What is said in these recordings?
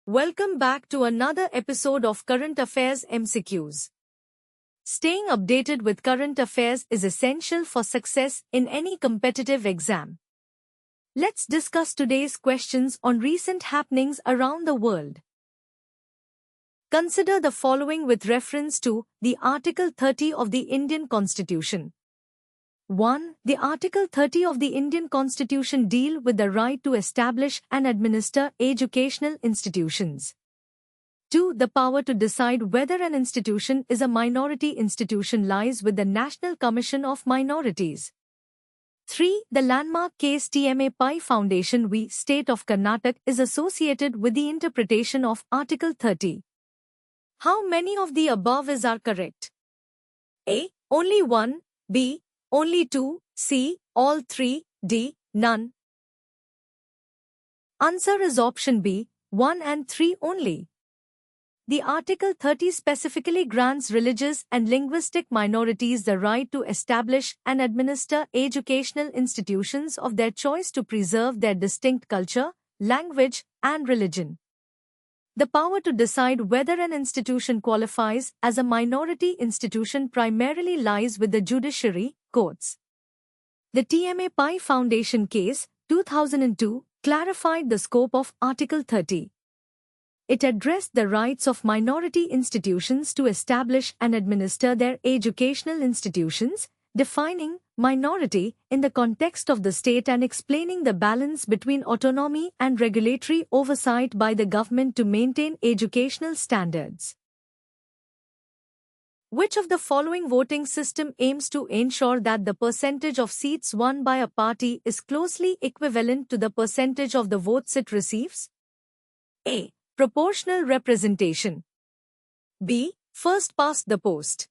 Welcome back to another episode of Current Affairs MCQs. Staying updated with current affairs is essential for success in any competitive exam. Let's discuss today's questions on recent happenings around the world. Consider the following with reference to the Article 30 of the Indian Constitution. 1. The Article 30 of the Indian Constitution deal with the right to establish and administer educational institutions. 2. The power to decide whether an institution is a minority institution lies with the National Commission of Minorities. 3. The landmark case TMA Pai Foundation v. State of Karnataka is associated with the interpretation of Article 30. How many of the above are correct? A. Only 1. B. Only 2, C, all 3, D, none. Answer is option B, 1 and 3 only. The Article 30 specifically grants religious and linguistic minorities the right to establish and administer educational institutions of their choice to preserve their distinct culture, language, and religion. The power to decide whether an institution qualifies as a minority institution primarily lies with the judiciary, courts. The TMA Pai Foundation case, 2002, clarified the scope of Article 30. It addressed the rights of minority institutions to establish and administer their educational institutions, defining minority in the context of the state and explaining the balance between autonomy and regulatory oversight by the government to maintain educational standards. Which of the following voting system aims to ensure that the percentage of seats won by a party is closely equivalent to the percentage of the votes it receives? A. Proportional representation. B. First past the post.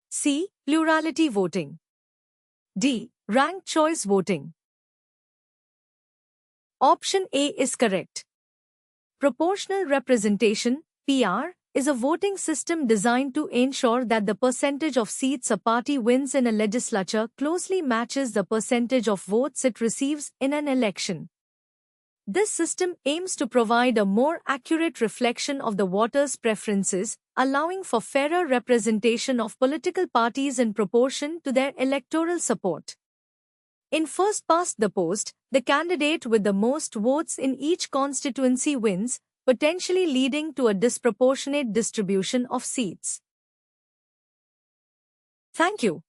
C. Plurality voting. D. Ranked choice voting. Option A is correct. Proportional representation, PR, is a voting system designed to ensure that the percentage of seats a party wins in a legislature closely matches the percentage of votes it receives in an election. This system aims to provide a more accurate reflection of the voters' preferences, allowing for fairer representation of political parties in proportion to their electoral support. In first past the post, the candidate with the most votes in each constituency wins, potentially leading to a disproportionate distribution of seats. Thank you.